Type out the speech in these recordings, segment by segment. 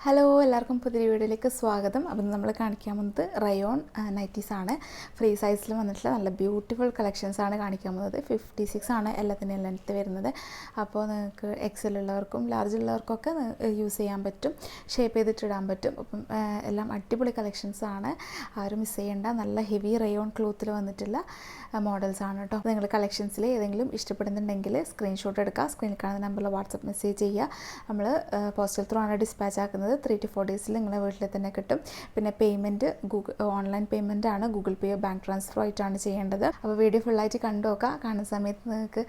Hello എല്ലാവർക്കും പുതിയ വീഡിയോയിലേക്ക് സ്വാഗതം. അപ്പം നമ്മൾ കാണിക്കാൻ പോകുന്നത് റയോൺ നൈറ്റീസാണ്. ഫ്രീ സൈസിൽ വന്നിട്ടുള്ള നല്ല ബ്യൂട്ടിഫുൾ കളക്ഷൻസാണ് കാണിക്കാൻ പോകുന്നത്. 56 ആണ് എല്ലാത്തിൻ്റെയും ലെങ്ത്ത് വരുന്നത്. അപ്പോൾ നിങ്ങൾക്ക് എക്സൽ ഉള്ളവർക്കും ലാർജ് ഉള്ളവർക്കൊക്കെ യൂസ് ചെയ്യാൻ പറ്റും, ഷേപ്പ് ചെയ്തിട്ടിടാൻ പറ്റും. അപ്പം എല്ലാം അടിപൊളി കളക്ഷൻസാണ്, ആരും മിസ് ചെയ്യേണ്ട. നല്ല ഹെവി റയോൺ ക്ലോത്തിൽ വന്നിട്ടുള്ള മോഡൽസാണ് കേട്ടോ. നിങ്ങൾ കളക്ഷൻസിൽ ഏതെങ്കിലും ഇഷ്ടപ്പെടുന്നുണ്ടെങ്കിൽ സ്ക്രീൻഷോട്ട് എടുക്കുക, സ്ക്രീനിൽ കാണുന്ന നമ്പറിൽ വാട്സപ്പ് മെസ്സേജ് ചെയ്യുക. നമ്മൾ പോസ്റ്റൽ ത്രൂ ആണ് ഡിസ്പാച്ച് ആക്കുന്നത്. 3 to 4 ഡേയ്സിൽ നിങ്ങളുടെ വീട്ടിൽ തന്നെ കിട്ടും. പിന്നെ പേയ്മെൻറ്റ് ഓൺലൈൻ പേയ്മെൻറ്റ് ആണ്, ഗൂഗിൾ പേ ബാങ്ക് ട്രാൻസ്ഫർ ആയിട്ടാണ് ചെയ്യേണ്ടത്. അപ്പോൾ വീഡിയോ ഫുള്ളായിട്ട് കണ്ടു നോക്കുക. കാണുന്ന സമയത്ത് നിങ്ങൾക്ക്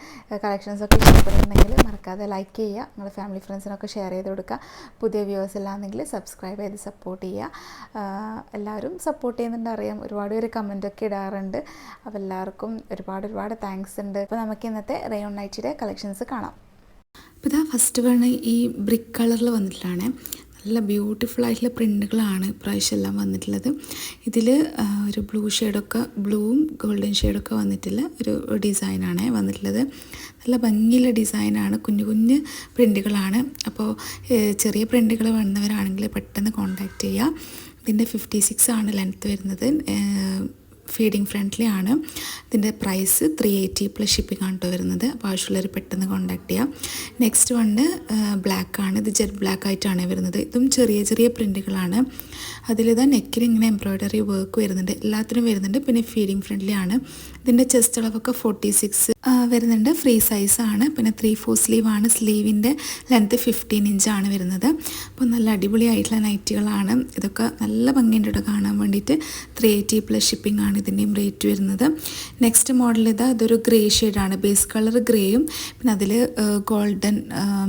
കളക്ഷൻസൊക്കെ ഇഷ്ടപ്പെടുന്നുണ്ടെങ്കിൽ മറക്കാതെ ലൈക്ക് ചെയ്യുക, നിങ്ങളുടെ ഫാമിലി ഫ്രണ്ട്സിനൊക്കെ ഷെയർ ചെയ്ത് കൊടുക്കുക. പുതിയ വ്യൂവേഴ്സ് ഇല്ലാന്നെങ്കിൽ സബ്സ്ക്രൈബ് ചെയ്ത് സപ്പോർട്ട് ചെയ്യുക. എല്ലാവരും സപ്പോർട്ട് ചെയ്യുന്നുണ്ട് അറിയാം, ഒരുപാട് പേര് കമൻറ്റൊക്കെ ഇടാറുണ്ട്. അപ്പോൾ എല്ലാവർക്കും ഒരുപാട് താങ്ക്സ് ഉണ്ട്. അപ്പോൾ നമുക്ക് ഇന്നത്തെ റയോൺ നൈറ്റിയുടെ കളക്ഷൻസ് കാണാം. അപ്പോൾ ഇതാ ഫസ്റ്റ് വേണ ഈ ബ്രിക്ക് കളറിൽ വന്നിട്ടുള്ളതാണ്. നല്ല ബ്യൂട്ടിഫുൾ ആയിട്ടുള്ള പ്രിൻ്റുകളാണ് ഇപ്രാവശ്യം എല്ലാം വന്നിട്ടുള്ളത്. ഇതിൽ ഒരു ബ്ലൂവും ഗോൾഡൻ ഷെയ്ഡൊക്കെ വന്നിട്ടുള്ള ഒരു ഡിസൈനാണ് വന്നിട്ടുള്ളത്. നല്ല ഭംഗിയുള്ള ഡിസൈനാണ്, കുഞ്ഞു പ്രിൻ്റുകളാണ്. അപ്പോൾ ചെറിയ പ്രിൻ്റുകൾ വേണ്ടുന്നവരാണെങ്കിൽ പെട്ടെന്ന് കോൺടാക്റ്റ് ചെയ്യുക. ഇതിൻ്റെ 56 ആണ് ലെങ്ത്ത് വരുന്നത്. ഫീഡിങ് ഫ്രണ്ട്ലി ആണ്. ഇതിൻ്റെ പ്രൈസ് 380 പ്ലസ് ഷിപ്പിംഗ് ആണ് കേട്ടോ വരുന്നത്. അപ്പോൾ ആവശ്യമുള്ളവർ പെട്ടെന്ന് കോൺടാക്ട് ചെയ്യാം. നെക്സ്റ്റ് വണ് ബ്ലാക്ക് ആണ്. ഇത് ജെറ്റ് ബ്ലാക്ക് ആയിട്ടാണ് വരുന്നത്. ഇതും ചെറിയ പ്രിൻ്റുകളാണ്. അതിലിതാ നെക്കിൽ ഇങ്ങനെ എംബ്രോയ്ഡറി വർക്ക് വരുന്നുണ്ട്, എല്ലാത്തിനും വരുന്നുണ്ട്. പിന്നെ ഫീഡിങ് ഫ്രണ്ട്ലി ആണ്. ഇതിൻ്റെ ചെസ്റ്റ് അളവൊക്കെ 46 വരുന്നുണ്ട്. ഫ്രീ സൈസാണ്. പിന്നെ 3/4 സ്ലീവ് ആണ്. സ്ലീവിൻ്റെ ലെങ്ത്ത് 15 ഇഞ്ചാണ് വരുന്നത്. അപ്പോൾ നല്ല അടിപൊളിയായിട്ടുള്ള നൈറ്റികളാണ്. ഇതൊക്കെ നല്ല ഭംഗിയുണ്ട് കേട്ടോ കാണാൻ വേണ്ടിയിട്ട്. 380 പ്ലസ് ഷിപ്പിംഗ് ആണ് ഇതിൻ്റെയും റേറ്റ് വരുന്നത്. നെക്സ്റ്റ് മോഡൽ ഇതൊരു ഗ്രേ ഷെയ്ഡാണ്. ബേസ് കളർ ഗ്രേയും പിന്നെ അതിൽ ഗോൾഡൻ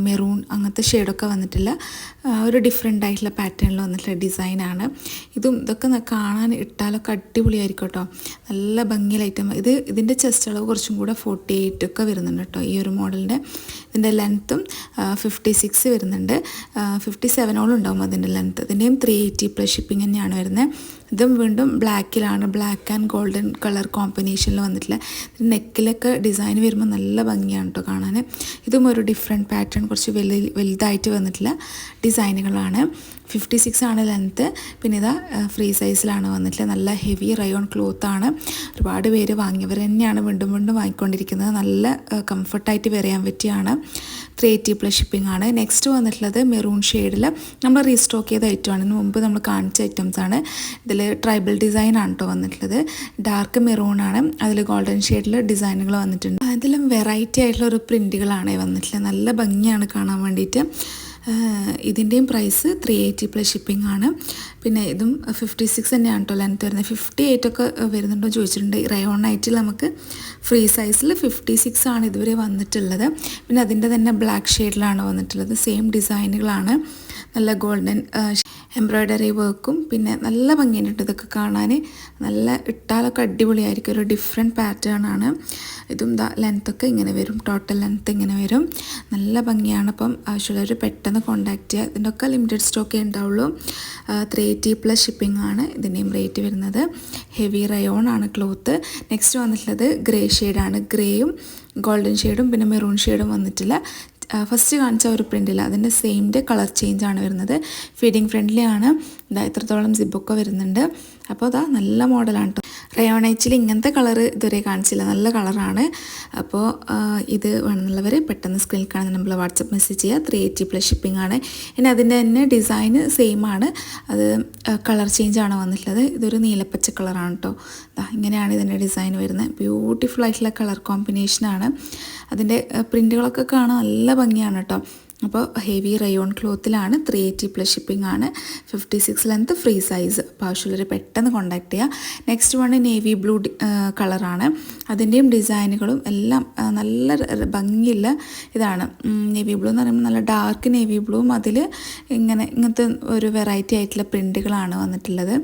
മെറൂൺ അങ്ങനത്തെ ഷെയ്ഡൊക്കെ വന്നിട്ടില്ല, ഒരു ഡിഫറെൻ്റ് ആയിട്ടുള്ള പാറ്റേണിൽ വന്നിട്ടുള്ള ഡിസൈനാണ്. ഇതൊക്കെ കാണാൻ ഇട്ടാലൊക്കെ അടിപൊളിയായിരിക്കും കേട്ടോ, നല്ല ഭംഗിയുള്ള ഐറ്റം. ഇതിൻ്റെ ചെസ്റ്റ് അളവ് കുറച്ചും കൂടെ 48 ഒക്കെ വരുന്നുണ്ട് കേട്ടോ ഈ ഒരു മോഡലിൻ്റെ. ഇതിൻ്റെ ലെങ്ത്തും 56 വരുന്നുണ്ട്. 57 ഉണ്ടാവും അതിൻ്റെ ലെങ്ത്ത്. ഇതിൻ്റെയും 380 പ്ലസ് ഷിപ്പിംഗ് തന്നെയാണ് വരുന്നത്. ഇതും വീണ്ടും ബ്ലാക്കിലാണ്, ബ്ലാക്ക് ആൻഡ് ഗോൾഡൻ കളർ കോമ്പിനേഷനിൽ വന്നിട്ടില്ല. നെക്കിലൊക്കെ ഡിസൈൻ വരുമ്പോൾ നല്ല ഭംഗിയാണ് കേട്ടോ കാണാൻ. ഇതും ഒരു ഡിഫറെൻറ്റ് പാറ്റേൺ, കുറച്ച് വലുതായിട്ട് വന്നിട്ടുള്ള ഡിസൈനുകളാണ്. 56 ആണ് ലെങ്ത്ത്. പിന്നെ ഇതാ ഫ്രീ സൈസിലാണ് വന്നിട്ടുള്ളത്. നല്ല ഹെവി റയോൺ ക്ലോത്താണ്. ഒരുപാട് പേര് വാങ്ങിയവർ തന്നെയാണ് വീണ്ടും വാങ്ങിക്കൊണ്ടിരിക്കുന്നത്. നല്ല കംഫർട്ടായിട്ട് വെയർ ചെയ്യാൻ പറ്റിയാണ്. 380 പ്ലസ് ഷിപ്പിംഗ് ആണ്. നെക്സ്റ്റ് വന്നിട്ടുള്ളത് മെറൂൺ ഷെയ്ഡിൽ നമ്മൾ റീസ്റ്റോക്ക് ചെയ്ത ഐറ്റമാണ്. ഇതിന് മുമ്പ് നമ്മൾ കാണിച്ച ഐറ്റംസ് ആണ്. ഇതിൽ ട്രൈബൽ ഡിസൈൻ ആണ് കേട്ടോ വന്നിട്ടുള്ളത്. ഡാർക്ക് മെറൂൺ ആണ്, അതിൽ ഗോൾഡൻ ഷെയ്ഡിൽ ഡിസൈനുകൾ വന്നിട്ടുണ്ട്. അതിലും വെറൈറ്റി ആയിട്ടുള്ള ഒരു പ്രിൻറ്റുകളാണ് വന്നിട്ടുള്ളത്. നല്ല ഭംഗിയാണ് കാണാൻ വേണ്ടിയിട്ട്. ഇതിൻ്റെയും പ്രൈസ് 380 പ്ലസ് ഷിപ്പിംഗ് ആണ്. പിന്നെ ഇതും 56 തന്നെയാണ് കേട്ടോ ലെങ്ത്ത് വരുന്നത്. 58 ഒക്കെ വരുന്നുണ്ടോ ചോദിച്ചിട്ടുണ്ട്. റയോൺ നൈറ്റിൽ നമുക്ക് ഫ്രീ സൈസിൽ 56 ആണ് ഇതുവരെ വന്നിട്ടുള്ളത്. പിന്നെ അതിൻ്റെ തന്നെ ബ്ലാക്ക് ഷെയ്ഡിലാണ് വന്നിട്ടുള്ളത്. സെയിം ഡിസൈനുകളാണ്. നല്ല ഗോൾഡൻ എംബ്രോയ്ഡറി വർക്കും പിന്നെ നല്ല ഭംഗിയുണ്ട് ഇതൊക്കെ കാണാൻ. നല്ല ഇട്ടാലൊക്കെ അടിപൊളിയായിരിക്കും, ഒരു ഡിഫറെൻറ്റ് പാറ്റേൺ ആണ്. ഇതും ലെങ്ത്തൊക്കെ ഇങ്ങനെ വരും, ടോട്ടൽ ലെങ്ത്ത് ഇങ്ങനെ വരും. നല്ല ഭംഗിയാണ്. അപ്പം ആവശ്യമുള്ളവർ പെട്ടെന്ന് കോൺടാക്റ്റ് ചെയ്യുക. ഇതിൻ്റെ ഒക്കെ ലിമിറ്റഡ് സ്റ്റോക്കേ ഉണ്ടാവുള്ളൂ. 380 പ്ലസ് ഷിപ്പിംഗ് ആണ് ഇതിൻ്റെയും റേറ്റ് വരുന്നത്. ഹെവി റയോൺ ആണ് ക്ലോത്ത്. നെക്സ്റ്റ് വന്നിട്ടുള്ളത് ഗ്രേ ഷെയ്ഡാണ്. ഗ്രേയും ഗോൾഡൻ ഷെയ്ഡും പിന്നെ മെറൂൺ ഷെയ്ഡും വന്നിട്ടില്ല. ഫസ്റ്റ് കാണിച്ച ഒരു പ്രിൻ്റില്ല, അതിൻ്റെ സെയിമിൻ്റെ കളർ ചേഞ്ച് ആണ് വരുന്നത്. ഫീഡിങ് ഫ്രണ്ട്ലി ആണ്. ഇത്രത്തോളം സിബൊക്കെ വരുന്നുണ്ട്. അപ്പോൾ നല്ല മോഡലാണ് കേട്ടോ. റയോൺ നൈറ്റിൽ ഇങ്ങനത്തെ കളർ ഇതുവരെ കാണിച്ചില്ല, നല്ല കളറാണ്. അപ്പോൾ ഇത് വേണമെന്നുള്ളവർ പെട്ടെന്ന് സ്ക്രീനിൽ കാണുന്ന നമ്മൾ വാട്സപ്പ് മെസ്സേജ് ചെയ്യുക. 380 പ്ലസ് ഷിപ്പിംഗ് ആണ്. ഇനി അതിൻ്റെ തന്നെ ഡിസൈന് സെയിം ആണ്, അത് കളർ ചേഞ്ച് ആണ് വന്നിട്ടുള്ളത്. ഇതൊരു നീലപ്പച്ച കളറാണ് കേട്ടോ. ഇങ്ങനെയാണ് ഇതിൻ്റെ ഡിസൈൻ വരുന്നത്. ബ്യൂട്ടിഫുൾ ആയിട്ടുള്ള കളർ കോമ്പിനേഷനാണ്. അതിൻ്റെ പ്രിൻ്റുകളൊക്കെ കാണാൻ നല്ല ഭംഗിയാണ് കേട്ടോ. അപ്പോൾ ഹെവി റയോൺ ക്ലോത്തിലാണ്. 380 പ്ലസ് ഷിപ്പിംഗ് ആണ്. 56 ലെങ്ത്ത് ഫ്രീ സൈസ്. അപ്പോൾ ആവശ്യമുള്ളവർ പെട്ടെന്ന് കോൺടാക്ട് ചെയ്യുക. നെക്സ്റ്റ് വൺ നേവി ബ്ലൂ കളറാണ്. അതിൻ്റെയും ഡിസൈനുകളും എല്ലാം നല്ല ഭംഗിയുള്ള ഇതാണ്. നേവി ബ്ലൂ എന്ന് പറയുമ്പോൾ നല്ല ഡാർക്ക് നേവി ബ്ലൂവും അതിൽ ഇങ്ങനത്തെ ഒരു വെറൈറ്റി ആയിട്ടുള്ള പ്രിൻ്റുകളാണ് വന്നിട്ടുള്ളത്.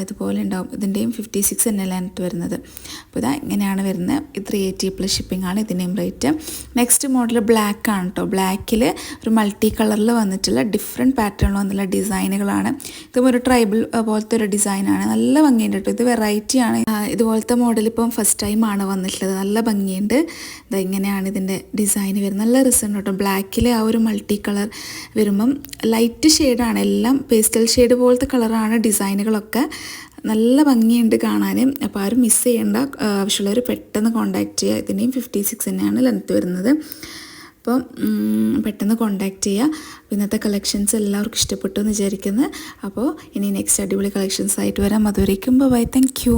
ഇതുപോലെ ഉണ്ടാവും. ഇതിൻ്റെയും 56 തന്നെ ലെങ്ത്ത് വരുന്നത്. അപ്പോൾ ഇങ്ങനെയാണ് വരുന്നത്. 380 പ്ലസ് ഷിപ്പിംഗ് ആണ് ഇതിൻ്റെയും റേറ്റ്. നെക്സ്റ്റ് മോഡൽ ബ്ലാക്ക് ആണ് കേട്ടോ. ബ്ലാക്കിൽ ഒരു മൾട്ടി കളറിൽ വന്നിട്ടുള്ള ഡിഫറെൻറ്റ് പാറ്റേണിൽ വന്നിട്ടുള്ള ഡിസൈനുകളാണ്. ഇതും ഒരു ട്രൈബൽ പോലത്തെ ഒരു ഡിസൈനാണ്. നല്ല ഭംഗിയുണ്ട് കേട്ടോ. ഇത് വെറൈറ്റിയാണ്. ഇതുപോലത്തെ മോഡൽ ഇപ്പം ഫസ്റ്റ് ഫസ്റ്റ് ടൈമാണ് വന്നിട്ടുള്ളത്. നല്ല ഭംഗിയുണ്ട്. ഇതാ ഇങ്ങനെയാണ് ഇതിൻ്റെ ഡിസൈൻ വരുന്നത്. നല്ല രസമുണ്ട് കേട്ടോ. ബ്ലാക്കിൽ ആ ഒരു മൾട്ടി കളർ വരുമ്പം ലൈറ്റ് ഷെയ്ഡാണ്, എല്ലാം പേസ്റ്റൽ ഷെയ്ഡ് പോലത്തെ കളറാണ് ഡിസൈനുകളൊക്കെ. നല്ല ഭംഗിയുണ്ട് കാണാൻ. അപ്പോൾ ആരും മിസ് ചെയ്യേണ്ട, ആവശ്യമുള്ളവർ പെട്ടെന്ന് കോൺടാക്റ്റ് ചെയ്യുക. ഇതിൻ്റെയും 56 തന്നെയാണ് ലെങ്ത്ത് വരുന്നത്. അപ്പോൾ പെട്ടെന്ന് കോൺടാക്റ്റ് ചെയ്യുക. ഇന്നത്തെ കളക്ഷൻസ് എല്ലാവർക്കും ഇഷ്ടപ്പെട്ടു എന്ന് വിചാരിക്കുന്നു. അപ്പോൾ ഇനി നെക്സ്റ്റ് അടിപൊളി കളക്ഷൻസ് ആയിട്ട് വരാം. അതുവരേക്കും ബൈ. Thank you.